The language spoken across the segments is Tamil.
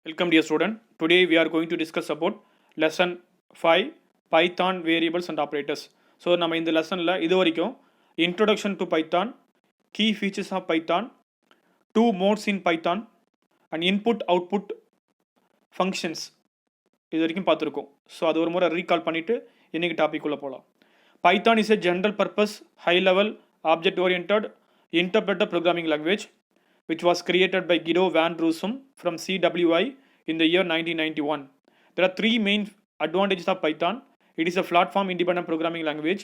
Welcome dear student. Today we are going to discuss about lesson 5 Python variables and operators. So நம்ம இந்த லெசன்ல இது வரைக்கும் introduction to Python, key features of Python, two modes in Python and input output functions இது வரைக்கும் பார்த்துருக்கோம். ஸோ அது ஒரு முறை ரீகால் பண்ணிவிட்டு இன்றைக்கி டாபிக் உள்ள போகலாம். Python is a general purpose, high level, object oriented interpreter programming language which was created by Guido van Rossum from CWI in the year 1991. There are three main advantages of Python. It is a platform independent programming language.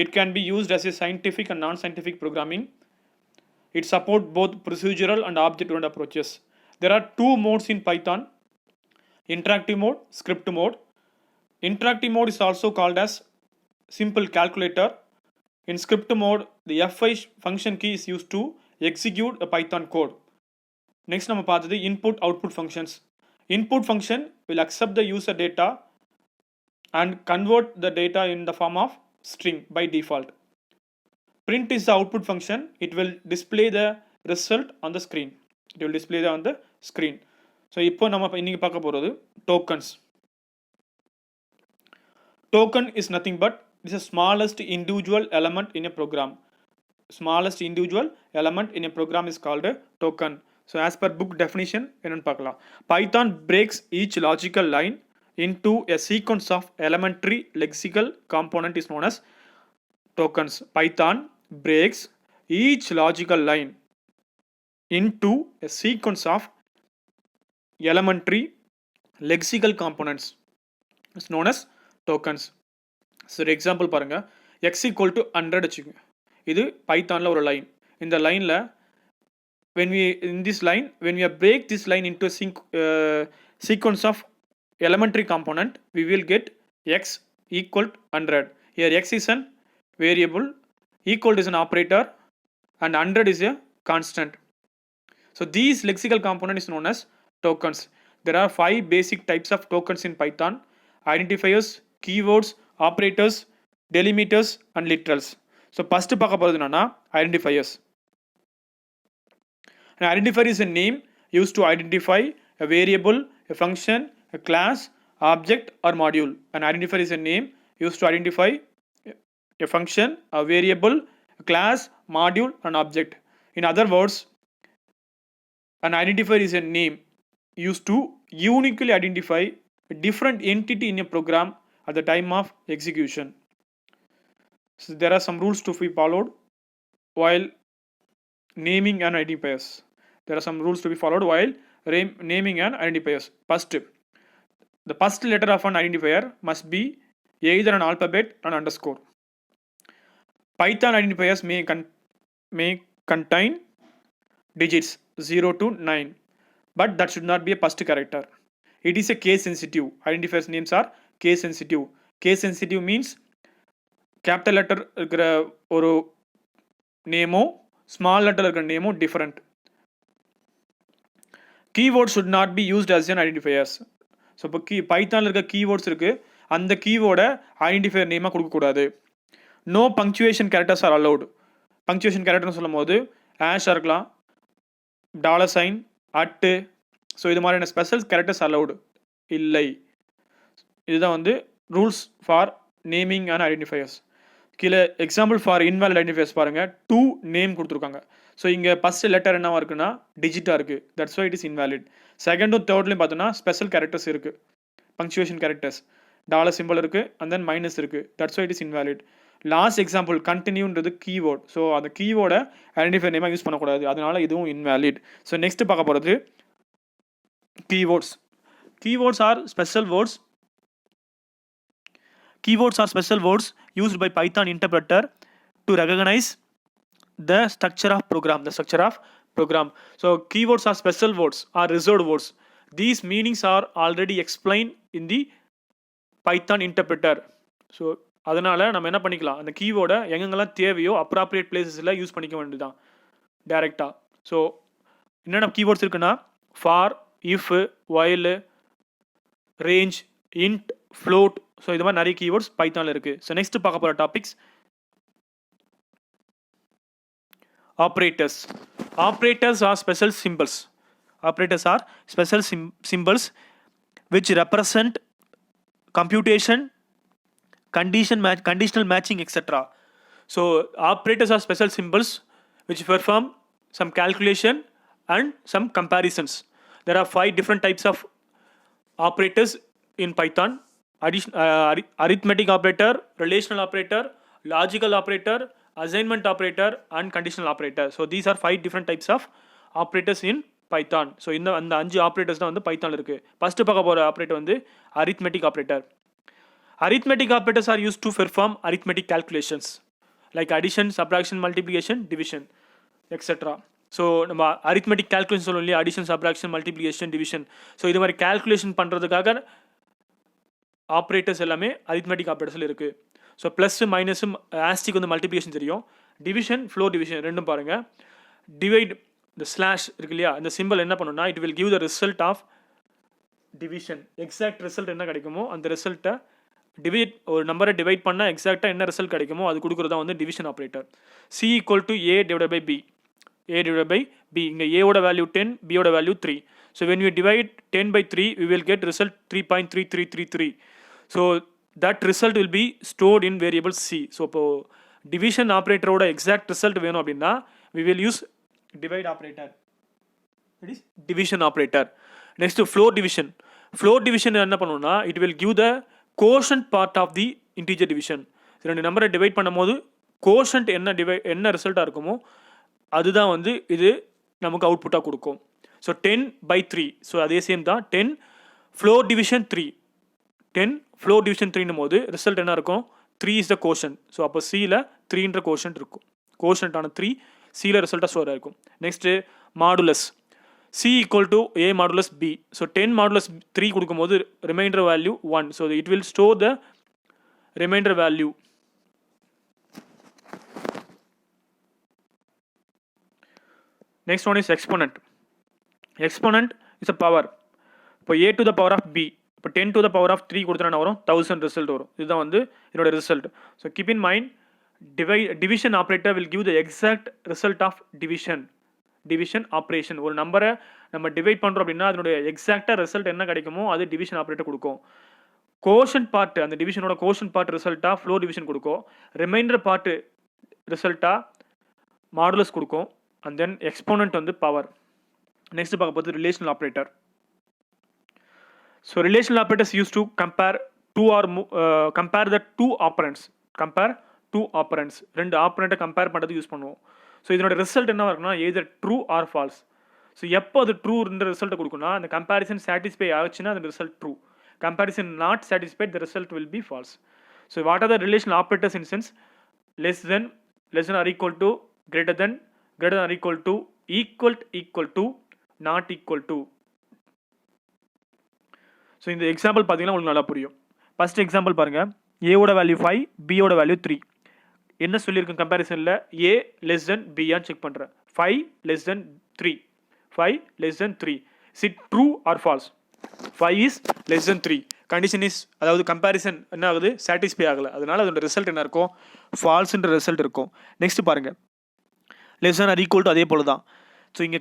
It can be used as a scientific and non-scientific programming. It supports both procedural and object-oriented approaches. There are two modes in Python: interactive mode, script mode. Interactive mode is also called as simple calculator. In script mode, the fi function key is used to execute a Python code. Next நம்ம பார்த்தது input output functions. Input function will accept the user data and convert the data in the form of string by default. Print is the output function. It will display the result on the screen. It will display on the screen. So இப்போ நம்ம இன்னைக்கு பார்க்க போறது tokens. Token is nothing but it is the smallest individual element in a program. Smallest individual element in a program is called a token. So as per book definition என்னன்னு பார்க்கலாம். Python breaks each logical line into a sequence of elementary lexical component is known as tokens. Python breaks each logical line into a sequence of elementary lexical components is known as tokens. So example பாருங்க, x equal to 100 வச்சுக்கோங்க. இது பைத்தானில் ஒரு லைன். இந்த லைனில் when we break this line into a sequence of elementary component, we will get x equal to 100. Here x is an variable, equal is an operator, and 100 is a constant. So these lexical component is known as tokens. There are 5 basic types of tokens in Python: identifiers, keywords, operators, delimiters, and literals. So first பார்க்க போகிறது என்னன்னா identifiers. An identifier is a name used to identify a variable, a function, a class, object, or module. An identifier is a name used to identify a function, a variable, a class, module, and object. In other words, an identifier is a name used to uniquely identify a different entity in a program at the time of execution. So there are some rules to be followed while naming an identifiers. There are some rules to be followed while naming an identifiers. First, the first letter of an identifier must be either an alphabet or an underscore. Python identifiers may contain digits 0 to 9, but that should not be a first character. It is a case sensitive. Identifiers names are case sensitive. Case sensitive means capital letter இருக்கிற ஒரு நேமோ ஸ்மால் லெட்டர் இருக்கிற நேமோ different. Keyword should not be used as an identifiers. So இப்போ பைத்தானில் இருக்க கீவேர்ட்ஸ் இருக்குது, அந்த கீவேர்டை ஐடென்டிஃபையர் நேமாக கொடுக்கக்கூடாது. No punctuation characters are allowed. Punctuation கேரக்டர்னு சொல்லும் போது ஆஷாக இருக்கலாம், $, அட்டு, ஸோ இது மாதிரியான ஸ்பெஷல் கேரக்டர்ஸ் அலவுடு இல்லை. இதுதான் வந்து rules for naming and identifiers. கீழே எக்ஸாம்பிள் ஃபார் இன்வாலிட் ஐடென்டிஃபையர்ஸ் பாருங்கள், 2 நேம் கொடுத்துருக்காங்க. ஸோ இங்கே ஃபஸ்ட் லெட்டர் என்னவா இருக்குன்னா டிஜிட்டாக இருக்குது, that's why it is invalid. செகண்டும் தேர்ட்லையும் பார்த்தோன்னா ஸ்பெஷல் கேரக்டர்ஸ் இருக்குது, பங்க்சுவேஷன் கேரக்டர்ஸ், $சிம்பிள் இருக்குது அண்ட் தென் மைனஸ் இருக்குது, that's why it is invalid. Last example கண்டினியூன்றது கீவேர்ட். ஸோ அந்த கீவேர்டை ஐடென்டிஃபை நேமாக யூஸ் பண்ணக்கூடாது, அதனால இதுவும் இன்வாலிட். ஸோ நெக்ஸ்ட் பார்க்க போகிறது keywords. Keywords are special words. Keywords are special words used by Python interpreter to recognize the structure of program. So keywords are special words or reserved words. These meanings are already explained in the Python interpreter. So அதனால் நம்ம என்ன பண்ணிக்கலாம், அந்த கீவேர்டை எங்கெங்கெல்லாம் தேவையோ அப்ராப்ரியேட் பிளேசஸில் யூஸ் பண்ணிக்க வேண்டியதுதான் டேரெக்டாக. ஸோ என்னென்ன கீவேர்ட்ஸ் இருக்குன்னா for, if, while, range, int, float. So இது மாதிரி நிறைய கீவேர்ட்ஸ் பைத்தானில் இருக்குது. ஸோ நெக்ஸ்ட் பார்க்க போகிற topics operators. Operators are special symbols operators are special symbols which represent computation, conditional matching, etc. So operators are special symbols which perform some calculation and some comparisons. There are 5 different types of operators in Python: arithmetic operator, relational operator, logical operator, assignment operator, and conditional operator. So these are 5 different types of operators in Python. So இந்த அந்த 5 ஆப்ரேட்டர்ஸ் தான் வந்து பைத்தான்ல இருக்கு. ஃபர்ஸ்ட் பார்க்க போற ஆப்ரேட்டர் வந்து arithmetic operator. Arithmetic operators are used to perform arithmetic calculations like addition, subtraction, multiplication, division, etc. So நம்ம அரித்மெட்டிக் கால்குலேஷன் சொல்லுவோம் இல்லையா, addition, subtraction, multiplication, division. So இது மாதிரி கால்குலேஷன் பண்ணுறதுக்காக ஆப்ரேட்டர்ஸ் எல்லாமே அரித்மெட்டிக் ஆப்ரேட்டர்ஸில் இருக்குது. ஸோ ப்ளஸ் மைனஸும் ஆஸ்டிக் வந்து மல்டிப்ளிகேஷன் தெரியும். டிவிஷன், ஃப்ளோர் டிவிஷன் ரெண்டும் பாருங்கள். டிவைட், இந்த ஸ்லாஷ் இருக்கு இல்லையா, இந்த சிம்பிள் என்ன பண்ணுன்னா it will give the result of division. Exact result என்ன கிடைக்குமோ அந்த ரிசல்ட்டை டிவைட், ஒரு நம்பரை டிவைட் பண்ணால் எக்ஸாக்டாக என்ன ரிசல்ட் கிடைக்குமோ அது கொடுக்குறது வந்து division operator. C equal to A divide by B. A divided by B. இங்கே A ஓட வேல்யூ 10, B ஓட value 3. So when you divide 10 by 3, we will get result 3.3333. So that result will be stored in variable C. So இப்போ division operator ஓட exact result வேணும் அப்படின்னா we will use divide operator. That is division operator. Next to floor division. Floor division என்ன பண்ணுவோம்னா it will give the quotient part of the integer division. ரெண்டு நம்பரை டிவைட் பண்ணும்போது quotient என்ன ரிசல்ட்டாக இருக்குமோ அதுதான் வந்து இது நமக்கு அவுட்புட்டாக கொடுக்கும். ஸோ 10/3. ஸோ அதே சேம் தான் 10 ஃப்ளோர் டிவிஷன் 3. 10 ஃப்ளோர் டிவிஷன் 3னும் போது ரிசல்ட் என்ன இருக்கும், 3 இஸ் த கோஷன்ட். ஸோ அப்போ சியில் 3ன்ற கோஷன்ட் இருக்கும். கோஷன்ட்டான 3 சியில் ரிசல்ட்டாக ஸ்டோர் ஆகிருக்கும். Next modulus. C equal to A modulus B. So 10 modulus 3 கொடுக்கும்போது remainder value 1. So it will store the remainder value. Next one is exponent. Exponent is a power. இப்போ a to the power of b. இப்போ 10 to the power of 3 கொடுத்தா வரும் 1000 ரிசல்ட் வரும். இதுதான் வந்து இதோட result. So keep in mind division operator will give the exact result of division operation. ஒரு நம்பரை நம்ம டிவைட் பண்ணுறோம் அப்படின்னா அதனுடைய எக்ஸாக்டாக ரிசல்ட் என்ன கிடைக்குமோ அது டிவிஷன் ஆப்ரேட்டர் கொடுக்கும். கோஷன் பார்ட், அந்த டிவிஷனோட கோஷன் பார்ட் ரிசல்ட்டாக ஃப்ளோர் டிவிஷன் கொடுக்கும். ரிமைண்டர் பார்ட் ரிசல்ட்டாக மாடுலஸ் கொடுக்கும். And then exponent வந்து power. Next பார்க்க போகிறது relational operator. So relational operators used to compare the two operands. Compare two operands. ரெண்டு ஆப்பரண்ட்டை கம்பேர் பண்ணுறது யூஸ் பண்ணுவோம். ஸோ இதனோட ரிசல்ட் என்ன இருக்குன்னா either true or false. So எப்போ அது ட்ரூன்ற ரிசல்ட்டை கொடுக்குன்னா அந்த கம்பேரிசன் சாட்டிஸ்ஃபை ஆச்சுன்னா அந்த result true. Comparison not satisfied, the result will be false. So what are the relational operators in sense? less than or equal to, greater than or equal to, equal to, not equal to. So இந்த எக்ஸாம்பிள் பார்த்தீங்கன்னா உங்களுக்கு நல்லா புரியும். ஃபர்ஸ்ட் எக்ஸாம்பிள் பாருங்கள். ஏவோட வேல்யூ 5, பியோட வேல்யூ 3. என்ன சொல்லியிருக்கேன் கம்பேரிசனில், ஏ லெஸ் தென் பியான்னு செக் பண்ணுறேன். 5 less than 3. 5 less than 3. Is it true or false? 5 is less than 3. Condition is, அதாவது கம்பேரிசன் என்ன ஆகுது, சாட்டிஸ்ஃபை ஆகலை. அதனால அதோட ரிசல்ட் என்ன இருக்கும், ஃபால்ஸ்ன்ற ரிசல்ட் இருக்கும். நெக்ஸ்ட் பாருங்கள், லெஸ் ஆர் ஈக்குவல் டு அதே போல தான். ஸோ இங்கே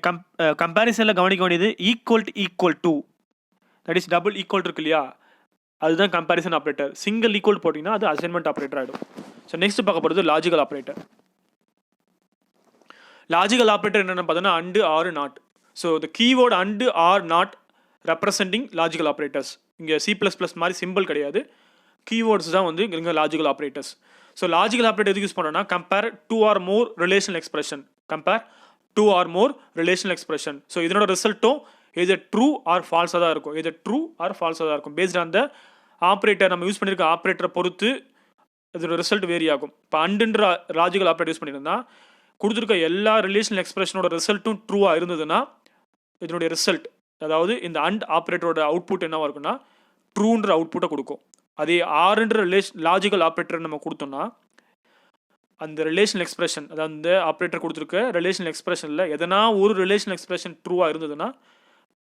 கம்பேரிசனில் கவனிக்க வேண்டியது equal to, that is double equal இருக்கு இல்லையா, அதுதான் கம்பேரிசன் ஆப்ரேட்டர். சிங்கிள் ஈக்குவல் போட்டிங்கன்னா அது அசைன்மெண்ட் ஆப்ரேட்டர் ஆகிடும். ஸோ நெக்ஸ்ட் பார்க்க போகிறது லாஜிக்கல் ஆப்ரேட்டர். லாஜிக்கல் ஆப்ரேட்டர் என்னென்னு பார்த்தோன்னா and or not. So the keyword and or not representing logical operators. இங்கே C++ மாதிரி சிம்பிள் கிடையாது, கீவேர்ட்ஸ் தான் வந்து இங்கே logical operators. So logical operator எதுக்கு யூஸ் பண்ணோம்னா compare 2 or more relational expression. Compare 2 or more relational expression. So இதனோட ரிசல்ட்டும் எது ட்ரூ ஆர் ஃபால்ஸாக தான் இருக்கும். எது ட்ரூ ஆர் ஃபால்ஸாக தான் இருக்கும். பேஸ்ட் ஆன் த ஆப்ரேட்டர், நம்ம யூஸ் பண்ணியிருக்க ஆப்ரேட்டரை பொறுத்து இதோட ரிசல்ட் வேரி ஆகும். இப்போ அண்டுன்ற லாஜிக்கல் ஆப்ரேட்டர் யூஸ் பண்ணியிருந்தா கொடுத்துருக்க எல்லா ரிலேஷனல் எக்ஸ்பிரஷனோட ரிசல்ட்டும் ட்ரூவாக இருந்ததுன்னா இதனுடைய ரிசல்ட், அதாவது இந்த அண்ட் ஆப்ரேட்டரோட அவுட்புட் என்னவாக இருக்குன்னா ட்ரூன்ற அவுட்புட்டை கொடுக்கும். அதே ஆறுன்ற லாஜிக்கல் ஆப்ரேட்டர் நம்ம கொடுத்தோம்னா அந்த ரிலேஷனல் எக்ஸ்பிரஷன், அதாவது அந்த ஆப்ரேட்டர் கொடுத்துருக்க ரிலேஷனல் எக்ஸ்பிரஷனில் எதனா ஒரு ரிலேஷனல் எக்ஸ்பிரஷன் ட்ரூவாக இருந்ததுன்னா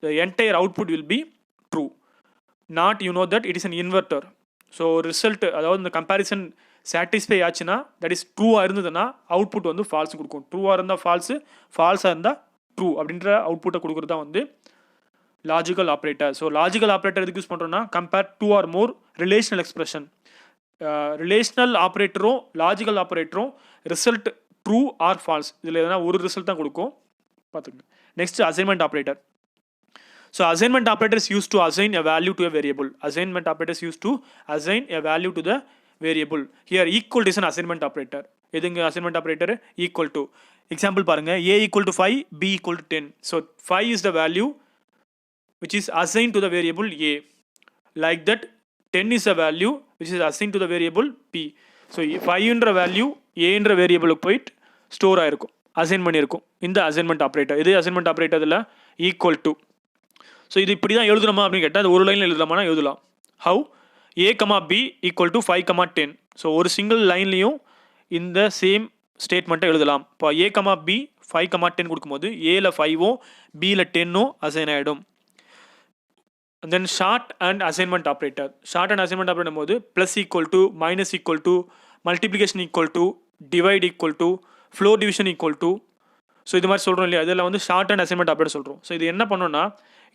the entire output will be true. Not, you know that it is an inverter. So result, அதாவது இந்த கம்பேரிசன் சாட்டிஸ்ஃபை ஆச்சுன்னா, தட் இஸ் ட்ரூவாக இருந்ததுன்னா அவுட்புட் வந்து ஃபால்ஸ் கொடுக்கும். ட்ரூவாக இருந்தால் ஃபால்ஸு, ஃபால்ஸாக இருந்தால் ட்ரூ அப்படின்ற அவுட்புட்டை கொடுக்குறது தான் வந்து logical operator. So logical operator எதுக்கு யூஸ் பண்ணுறோன்னா compare two or more relational expression. Relational ஆப்ரேட்டரும் லாஜிக்கல் ஆப்ரேட்டரும் ரிசல்ட் ட்ரூ ஆர் ஃபால்ஸ் இதில் எதனா ஒரு ரிசல்ட் தான் கொடுக்கும் பார்த்துக்கங்க. Next assignment operator. So assignment operator is used to assign a value to a variable. Assignment operator is used to assign a value to the variable. Here equal is an assignment operator. எதுங்க assignment operator equal to. Example பாருங்க a equal to 5, b equal to 10. So 5 is the value which is assigned to the variable a. Like that 10 is a value which is assigned to the variable p. So 5 என்ற value a என்ற variable போயிட்டு ஸ்டோர் ஆயிருக்கும், அசைன் பண்ணியிருக்கும் இந்த அசைன்மெண்ட் ஆப்ரேட்டர். இது அசைன்மெண்ட் ஆப்ரேட்டர் இதில் ஈக்குவல் டு. ஸோ இது இப்படி தான் எழுதணுமா அப்படின்னு கேட்டால் அது ஒரு லைனில் எழுதலாமா எழுதலாம். How a, b equal to 5, 10. So ஒரு சிங்கிள் லைன்லையும் இந்த சேம் ஸ்டேட்மெண்ட்டை எழுதலாம். இப்போ a, b 5, 10 கொடுக்கும்போது ஏல 5ஓ பியில் 10ஓ அசைன் ஆகிடும். Then shorthand assignment operator. Shorthand assignment operator போது plus equal to, minus equal to, multiplication equal to, divide equal to, floor division equal to. So இது மாதிரி சொல்கிறோம் இல்லையா, அதில் வந்து ஷார்ட் அண்ட் அசைன்மெண்ட் ஆப்ரேட்டர் சொல்கிறோம். ஸோ இது என்ன பண்ணோன்னா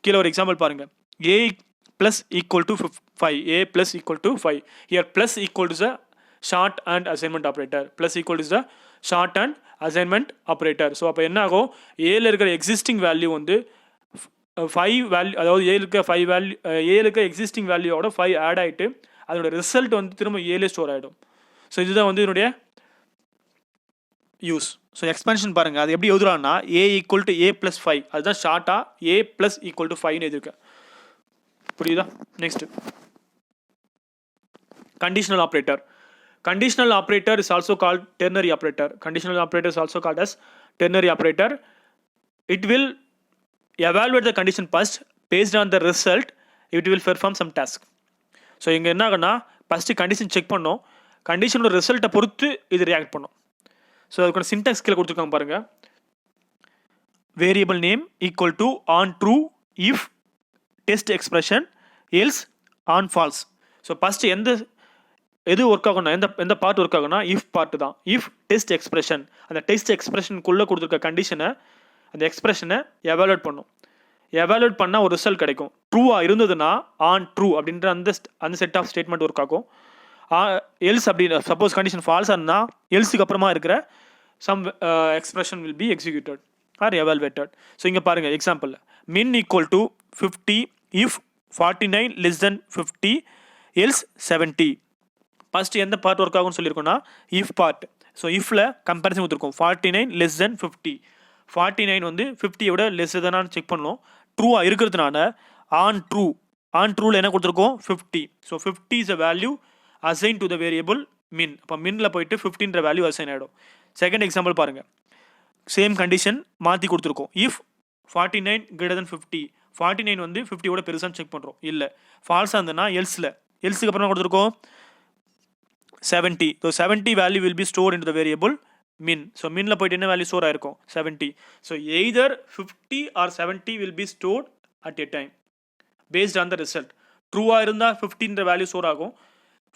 கீழே ஒரு எக்ஸாம்பிள் பாருங்கள். a plus equal to 5, a plus equal to 5. Here plus equal to the short and assignment operator. Plus equal to the short and assignment operator. So அப்போ என்ன ஆகும், ஏல இருக்கிற எக்ஸிஸ்டிங் வேல்யூ வந்து 5 வேல்யூ, அதாவது ஏல இருக்க 5 வேல்யூ, ஏல இருக்க எக்ஸிஸ்டிங் வேல்யூவோட 5 ஆட் ஆகிட்டு அதோட ரிசல்ட் வந்து திரும்ப ஏலே ஸ்டோர் ஆகிடும். ஸோ இதுதான் வந்து இதனுடைய யூஸ். ஸோ எக்ஸ்பென்ஷன் பாருங்கள், அது எப்படி எழுதுறான்னா a equal to a plus 5, அதுதான் ஷார்ட்டாக a ப்ளஸ் ஈக்குவல் டு 5ன்னு எழுதிருக்கேன். புரியுதா? Next conditional operator. Conditional operator is also called ternary operator. Conditional operator is also called as ternary operator. It will evaluate the condition first. Based on the result, it will perform some task. So இங்கே என்ன ஆகுனா ஃபஸ்ட்டு கண்டிஷன் செக் பண்ணோம், கண்டிஷனோட ரிசல்ட்டை பொறுத்து இது ரியாக்ட் பண்ணோம். ஸோ அதுக்கான சின்டாக்ஸ் கீழே கொடுத்துருக்காங்க பாருங்கள். Variable name equal to on true if test expression else on false. So first எது ஒர்க் ஆகும்னா எந்த பார்ட் ஒர்க் ஆகும்னா இஃப் பார்ட் தான். இஃப் டெஸ்ட் எக்ஸ்பிரஷன், அந்த டெஸ்ட் எக்ஸ்பிரஷனுக்குள்ளே கொடுத்துருக்க கண்டிஷனை, அந்த எக்ஸ்பிரஷனை எவாலுவேட் பண்ணும். எவாலுவேட் பண்ணால் ஒரு ரிசல்ட் கிடைக்கும். ட்ரூவாக இருந்ததுன்னா ஆன் ட்ரூ அப்படின்ற அந்த செட் ஆஃப் ஸ்டேட்மெண்ட் ஒர்க் ஆகும். எல்ஸ் அப்படின்னு சப்போஸ் கண்டிஷன் ஃபால்ஸாக இருந்தால் எல்ஸுக்கு அப்புறமா இருக்கிற some expression will be executed or evaluated. So இங்கே பாருங்கள் எக்ஸாம்பிள், min ஈக்குவல் டு 50 இஃப் 49 less than 50 எல்ஸ் 70. ஃபஸ்ட்டு எந்த பார்ட் ஒர்க் ஆகும்னு சொல்லியிருக்கோன்னா இஃப் பார்ட். ஸோ இஃபில் கம்பேரிசன் கொடுத்துருக்கோம் 49 less than 50. 49 வந்து 50யோட லெஸ் தானான்னு செக் பண்ணோம். ட்ரூவாக இருக்கிறதுனால ஆன் ட்ரூவில் என்ன கொடுத்துருக்கோம் 50. So 50 is a value assign to the variable மின். அப்போ மின்னில் போயிட்டு 50ன்ற வேல்யூ அசைன் ஆகிடும். செகண்ட் எக்ஸாம்பிள் பாருங்கள், சேம் கண்டிஷன் மாற்றி கொடுத்துருக்கோம். இஃப் 49 greater than 50, 49 வந்து 50யோட பெருசான்னு செக் பண்ணுறோம், இல்லை ஃபால்ஸாக இருந்ததுன்னா எல்ஸுக்கு அப்புறம் கொடுத்துருக்கோம் 70. So 70 value will be store in the variable min. So மின்னில் போயிட்டு என்ன வேல்யூ ஸ்டோர் ஆயிருக்கும் 70. So either 50 or 70 will be stored at a time based on the result. ட்ரூவாக இருந்தால் 50ன்ற வேல்யூ ஸ்டோர் ஆகும்,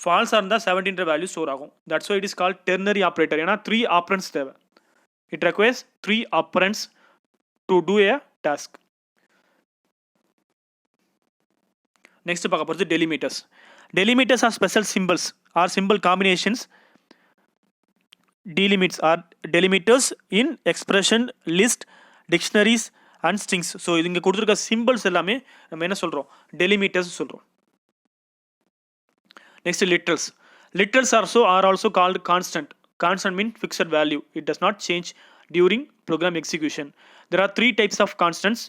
ஃபால்ஸாக இருந்தால் 70ன்ற வேல்யூ ஸ்டோர் ஆகும். That's why it is called ternary operator. ஏன்னா 3 ஆப்ரன்ஸ் தேவை. It requires 3 operands to do a task. Next பார்க்க போகிறது டெலிமீட்டர்ஸ். Delimiters are special symbols or symbol combinations. Delimiters in expression, list, dictionaries and strings. So இது இங்கே கொடுத்துருக்க சிம்பிள்ஸ் எல்லாமே நம்ம என்ன சொல்கிறோம், டெலிமீட்டர்ஸ் சொல்கிறோம். Next literals. Literals are also called constant. Constant means fixed value. It does not change during program execution. There are 3 types of constants: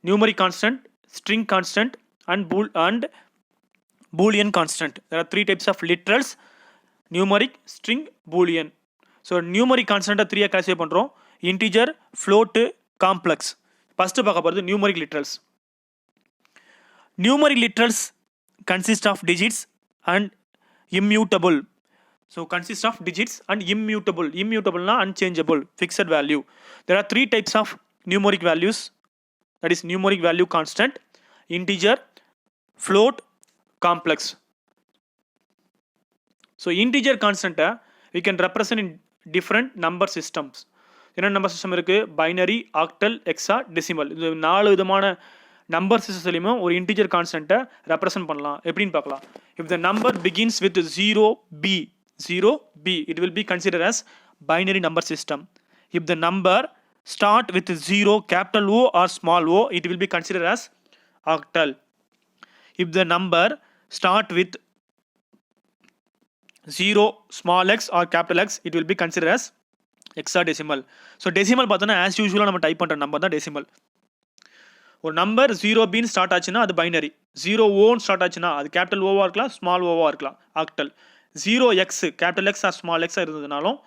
numeric constant, string constant and Boolean constant. There are 3 types of literals: numeric, string, Boolean. So numeric constant 3 classify பண்றோம்: integer, float, complex. First பார்க்க போறது numeric literals. Numeric literals consist of digits and immutable. So consist of digits and immutable. Immutable na unchangeable, fixed value. There are 3 types of numeric values, that is numeric value constant, integer, float, complex. So integer constant we can represent in different number systems. என்ன நம்பர் சிஸ்டம் இருக்குது? பைனரி, ஆக்டல், எக்ஸா, டெசிமல். இது 4 விதமான நம்பர் சிஸ்டத்துலையுமே ஒரு இன்டிஜர் கான்ஸ்டன்ட்டை ரெப்ரசன்ட் பண்ணலாம். எப்படின்னு பார்க்கலாம். If the number begins with 0b, it will be considered as binary number system. If the number start with 0 capital O or small o, it will be considered as octal. If the number start with 0 small x or capital X, it will be considered as hexadecimal. So decimal பார்த்தோன்னா as usual நம்ம டைப் பண்ணுற நம்பர் தான் டெசிமல். ஒரு நம்பர் 0bன்னு ஸ்டார்ட் ஆச்சுன்னா அது பைனரி, 0oன்னு ஸ்டார்ட் ஆச்சுன்னா அது கேபிட்டல் ஓவாக இருக்கலாம், ஸ்மால் ஓவாக இருக்கலாம், octal. 0x capital X or small எக்ஸாக இருந்ததுனாலும்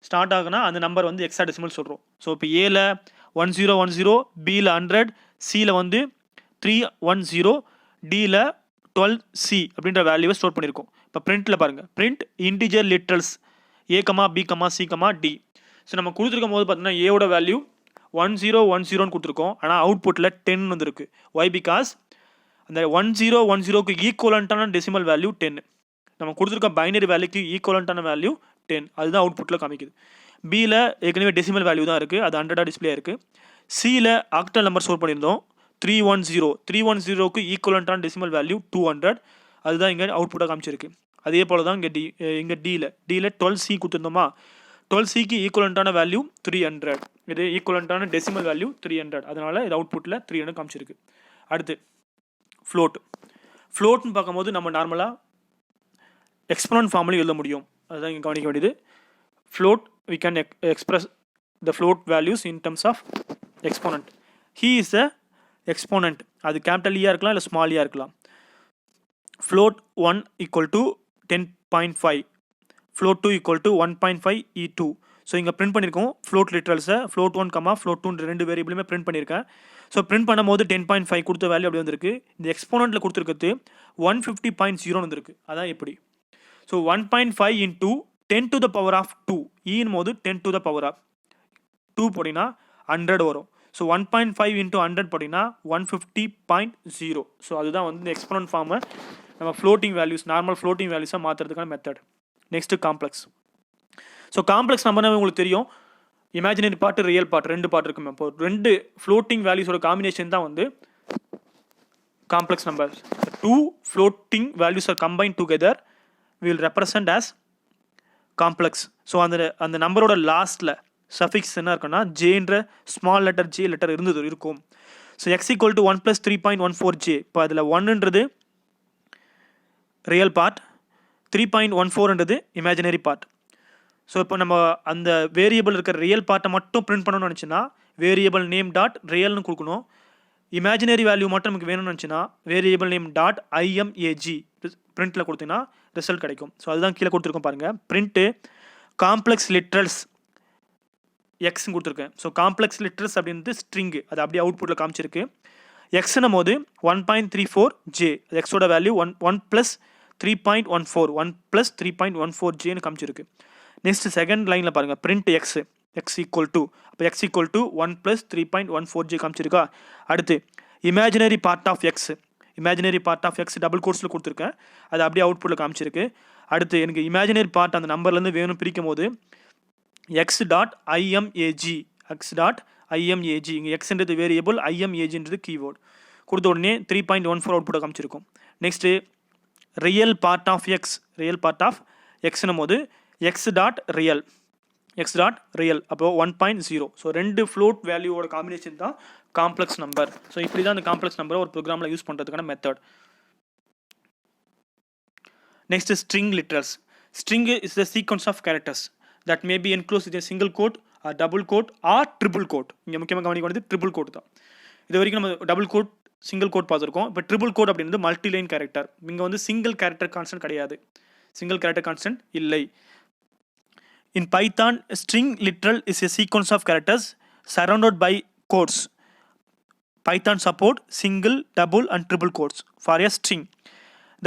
ஸ்டார்ட் ஆகுனா அந்த நம்பர் வந்து ஹெக்ஸாடெசிமல் சொல்கிறோம். ஸோ இப்போ ஏல 1010, பியில் 100, சியில் வந்து 310, டியில் 12c அப்படின்ற வேல்யூவை ஸ்டோர் பண்ணியிருக்கோம். இப்போ பிரிண்ட்டில் பாருங்கள், print integer literals a, b, c, d. So நம்ம கொடுத்துருக்கும் போது பார்த்தீங்கன்னா ஏவோட வேல்யூ 1010ன்னு கொடுத்துருக்கோம். ஆனால் அவுட்புட்டில் 10 வந்துருக்கு. ஒய்? பிகாஸ் அந்த 1010க்கு ஈக்குவலண்ட்டான டெசிமல் வேல்யூ 10. நம்ம கொடுத்துருக்க பைனரி வேல்யூக்கு ஈக்குவலண்ட்டான வேல்யூ 10. அதுதான் அவுட்புட்டில் காமிக்குது. பியில் ஏற்கனவே டெசிமல் வேல்யூ தான் இருக்குது, அது 100 டிஸ்பிளே இருக்குது. சியில் ஆக்டல் நம்பர் ஸ்டோர் பண்ணியிருந்தோம் 310. 310க்கு ஈக்குவலண்ட்டான டெசிமல் வேல்யூ 200. அதுதான் இங்கே அவுட்புட்டாக காமிச்சிருக்கு. அதே போல் தான் இங்கே டியில் 12c கொடுத்துருந்தோமா, 12cக்கு ஈக்குவலண்ட்டான வேல்யூ 300. இது ஈக்குவலண்ட்டான டெசிமல் வேல்யூ 300. அதனால் இது அவுட்புட்டில் 300 காமிச்சிருக்கு. அடுத்து ஃப்ளோட்னு பார்க்கும்போது நம்ம நார்மலாக எக்ஸ்போனன்ட் ஃபார்ம்லையும் எழுத முடியும். அதுதான் இங்கே கவனிக்க வேண்டியது. Float we can express the float values in terms of exponent. He is a exponent. அது கேபிட்டல் ஈயாக இருக்கலாம், இல்லை ஸ்மால் ஈயாக இருக்கலாம். float 1 equal to 10.5, float 2 equal to 1.5 e2. So இங்கே பிரிண்ட் பண்ணியிருக்கோம் ஃப்ளோட் லிட்ரல்ஸை, ஃப்ளோட் 1, ஃப்ளோட் 2 ரெண்டு வேரியபிளுமே பிரிண்ட் பண்ணியிருக்கேன். ஸோ பிரிண்ட் பண்ணும்போது 10.5 கொடுத்த வேல்யூ அப்படி வந்திருக்கு. இந்த எக்ஸ்போனண்ட்டில் கொடுத்துருக்கிறது 150.0 வந்திருக்கு. அதான் எப்படி. So 1.5 into 10 to the power of 2, ஈன் போது 10 to the power of 2 போட்டிங்கன்னா 100 வரும். ஸோ 1.5 into 100 போட்டிங்கன்னா 150.0. ஸோ அதுதான் வந்து இந்த எக்ஸ்போனன்ட் ஃபார்மை நம்ம ஃப்ளோட்டிங் வேல்யூஸ், நார்மல் ஃப்ளோட்டிங் வேல்யூஸாக மாற்றுறதுக்கான method. Next complex. So complex நம்பர்னா உங்களுக்கு தெரியும், இமேஜினரி பார்ட், ரியல் பார்ட், ரெண்டு பார்ட் இருக்குமே. இப்போ ரெண்டு ஃப்ளோட்டிங் வேல்யூஸோட காம்பினேஷன் தான் வந்து complex number. 2 floating values are combined together we will represent as complex. So அந்த நம்பரோட லாஸ்ட்டில் சஃபிக்ஸ் என்ன இருக்குன்னா ஜேன்ற ஸ்மால் லெட்டர் ஜே லெட்டர் இருக்கும். So x equal to 1 plus 3.14j. இப்போ அதில் 1ன்றது ரியல் பார்ட், 3.14ன்றது இமேஜினரி பார்ட். ஸோ இப்போ நம்ம அந்த வேரியபிள் இருக்கிற ரியல் பார்ட்டை மட்டும் பிரிண்ட் பண்ணணும்னு நினச்சின்னா வேரியபிள் நேம் டாட் ரியல்னு கொடுக்கணும். இமேஜினரி வேல்யூ மட்டும் நமக்கு வேணும்னு நினச்சின்னா வேரியபிள் நேம் டாட் imag பிரிண்ட்டில் கொடுத்தீங்கன்னா ரிசல்ட் கிடைக்கும். ஸோ அதுதான் கீழே கொடுத்துருக்கோம் பாருங்கள். பிரிண்ட்டு காம்ப்ளெக்ஸ் லிட்ரல்ஸ் எக்ஸ்ன்னு கொடுத்துருக்கேன். ஸோ காம்ப்ளெக்ஸ் லிட்ரல்ஸ் அப்படின்றது ஸ்ட்ரிங்கு, அது அப்படியே அவுட்புட்டில் காமிச்சிருக்கு. எக்ஸ்னும் போது 1.34j, எக்ஸோட வேல்யூ 1 + 3.14, 1 + 3.14jன்னு காமிச்சிருக்கு. நெக்ஸ்ட் செகண்ட் லைனில் பாருங்கள், பிரிண்ட் எக்ஸ் ஈக்குவல் டு, அப்போ எக்ஸ் ஈக்குவல் டு 1 + 3.14j காமிச்சிருக்கா. அடுத்து imaginary part of x, imaginary part of x double கோட்ஸில் கொடுத்துருக்கேன், அது அப்படியே அவுட்புட்டில் காமிச்சிருக்கு. அடுத்து எனக்கு இமேஜினரி பார்ட் அந்த நம்பர்லேருந்து வேணும் பிரிக்கும் போது x.imag, x.imag, இங்கே எக்ஸ்ன்றது வேரியபிள், imagன்றது கீவேர்டு கொடுத்த உடனே 3.14 அவுட்புட்டை காமிச்சிருக்கும். Next real part of x, real part of எக்ஸ்னும் போது x.real, அப்போ 1.0. ஸோ ரெண்டு ஃப்ளோட் வேல்யூவோட காம்பினேஷன் தான் காம்ப்ளெக்ஸ் நம்பர். ஸோ இப்படி தான் அந்த காம்ப்ளெக்ஸ் நம்பரை ஒரு ப்ரோக்ராமில் யூஸ் பண்ணுறதுக்கான method. Next string literals. String is the sequence of characters that may be enclosed in a single quote or double quote or triple quote. இங்கே முக்கியமாக கவனிக்க வேண்டியது ட்ரிபிள் கோட் தான். இது வரைக்கும் நம்ம டபுள் கோட், சிங்கிள் கோட் பார்த்துருக்கோம். இப்போ ட்ரிபிள் கோட் அப்படின்றது மல்டிலைன் கேரக்டர். இங்கே வந்து சிங்கிள் கேரக்டர் கான்ஸ்டன்ட் கிடையாது, சிங்கிள் கேரக்டர் கான்ஸ்டன்ட் இல்லை. In Python, string literal is a sequence of characters surrounded by quotes. Python support single, double and triple quotes for a string.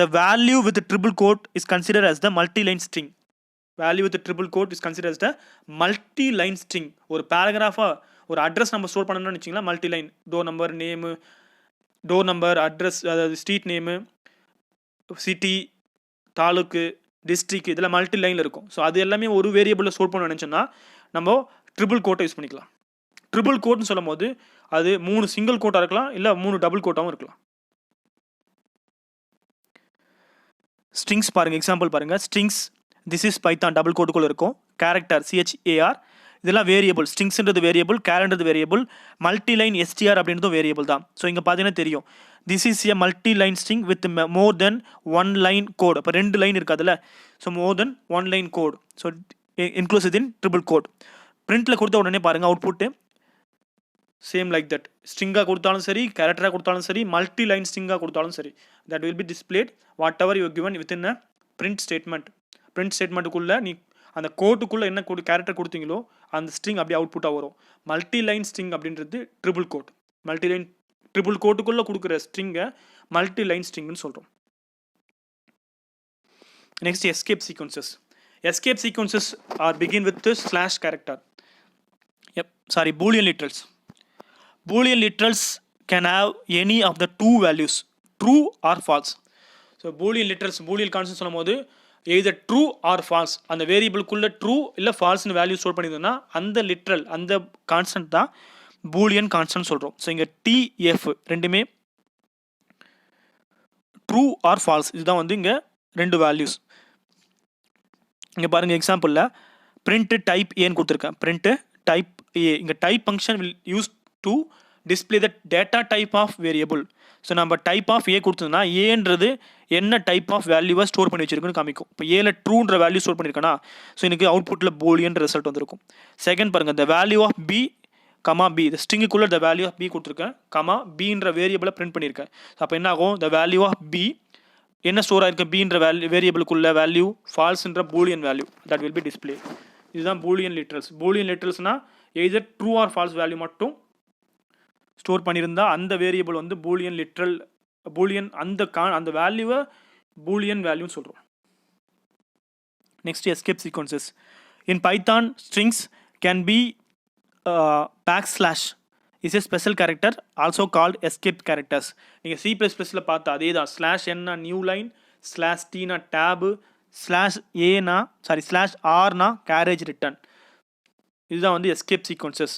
The value with the triple quote is considered as the multi-line string. Value with the triple quote is considered as the multi-line string. ஒரு பேராகிராஃபாக ஒரு அட்ரஸ் நம்ம ஸ்டோர் பண்ணணும்னு வச்சிங்களா, multiline, door number, name, door number, address, அதாவது street name, city, taluk, district, இதெல்லாம் மல்டி லைனில் இருக்கும். ஸோ அது எல்லாமே ஒரு வேரியபிளில் ஸ்டோர் பண்ண நினச்சோன்னா நம்ம ட்ரிபிள் கோட்டை யூஸ் பண்ணிக்கலாம். ட்ரிபிள் கோட்னு சொல்லும் போது அது 3 சிங்கிள் கோட்டாக இருக்கலாம், இல்லை 3 டபுள் கோட்டாகவும் இருக்கலாம். ஸ்ட்ரிங்ஸ் பாருங்கள், எக்ஸாம்பிள் பாருங்கள். Strings this is Python double கோட்டுக்குள்ளே இருக்கும். கேரக்டர் CHAR இதெல்லாம் வேரியபிள். ஸ்ட்ரிங்ஸ்ன்றது வேரியபிள், கேரன்றது வேரியபிள், மல்டிலைன் STR அப்படின்றதும் வேரியபிள் தான். ஸோ இங்கே பார்த்தீங்கன்னா தெரியும், this is a multi line string with more than 1 line quote. அப்போ 2 லைன் இருக்காதுல்ல, so more than 1 line quote. So inclusive in triple quote. பிரிண்டில் கொடுத்த உடனே பாருங்கள் அவுட்புட்டு சேம் லைக் தட். ஸ்ட்ரிங்காக கொடுத்தாலும் சரி, கேரக்டராக கொடுத்தாலும் சரி, மல்டி லைன் ஸ்ட்ரிங்காக கொடுத்தாலும் சரி, that will be displayed whatever you given within a print statement. Print ஸ்டேட்மெண்ட்டுக்குள்ளே நீ அந்த கோட்டுக்குள்ளே என்ன கேரக்டர் கொடுத்தீங்களோ அந்த ஸ்ட்ரிங் அப்படியே அவுட்புட்டாக வரும். மல்டி லைன் ஸ்ட்ரிங் அப்படின்றது triple quote. Multi line triple கோட்டுக்குள்ளே கொடுக்குற ஸ்ட்ரிங்கை மல்டி லைன் ஸ்ட்ரிங்னு சொல்கிறோம். Next escape sequences. Escape sequences are begin with slash character. Boolean literals. Boolean literals can have any of the two values, true or false. So Boolean literals, Boolean constant சொல்லும் போது either true or false, அந்த வேரியபிள்குள்ள true இல்லை falseன்னு வேல்யூ ஸ்டோர் பண்ணியிருந்தோம்னா அந்த லிட்ரல் அந்த கான்ஸ்டன்ட் தான் பூலியன் கான்ஸ்டன்ட் சொல்கிறோம். ஸோ இங்கே TF ரெண்டுமே ட்ரூ ஆர் ஃபால்ஸ், இதுதான் வந்து இங்கே 2 வேல்யூஸ். இங்கே பாருங்கள் எக்ஸாம்பிளில் பிரிண்ட் டைப் ஏன்னு கொடுத்துருக்கேன். பிரிண்ட் டைப் ஏ, இங்கே type function will use to display the data type of variable. So நம்ம டைப் ஆஃப் ஏ கொடுத்ததுன்னா ஏன்றது என்ன டைப் ஆஃப் வேல்யூவை ஸ்டோர் பண்ணி வச்சிருக்குன்னு காமிக்கும். இப்போ ஏல ட்ரூன்ற வேல்யூ ஸ்டோர் பண்ணியிருக்கேன்னா ஸோ எனக்கு அவுட்புட்டில் பூலியன் ரிசல்ட் வந்திருக்கும். செகண்ட் பாருங்கள், the value of b comma b, இந்த ஸ்ட்ரிங்குக்குள்ளே த வேல்யூ ஆஃப் பி கொடுத்துருக்கேன், கமா பின்ற வேரியபிளை பிரிண்ட் பண்ணியிருக்கேன். அப்போ என்ன ஆகும், த வேல்யூ ஆஃப் பி என்ன ஸ்டோர் ஆகிருக்கு, பின்ற வேரியபிளுக்குள்ள வேல்யூ ஃபால்ஸ்ன்ற Boolean value that will be display. இதுதான் பூலியன் லிட்ரல்ஸ். பூலியன் லிட்ரல்ஸ்னால் either true or false value மட்டும் ஸ்டோர் பண்ணியிருந்தா அந்த வேரியபிள் வந்து பூலியன் லிட்ரல், பூலியன் அந்த வேல்யூவை பூலியன் வேல்யூன்னு சொல்கிறோம். Next escape sequences. In Python strings can be backslash is a special character also called escape characters. நீங்கள் C++ல பார்த்தா அதே தான். ஸ்லாஷ் என்ன நியூ லைன், ஸ்லாஷ் Tனா டேபு, ஸ்லாஷ் ஆர்னா கேரேஜ் ரிட்டர்ன். இதுதான் வந்து எஸ்கேப் சீக்வன்சஸ்.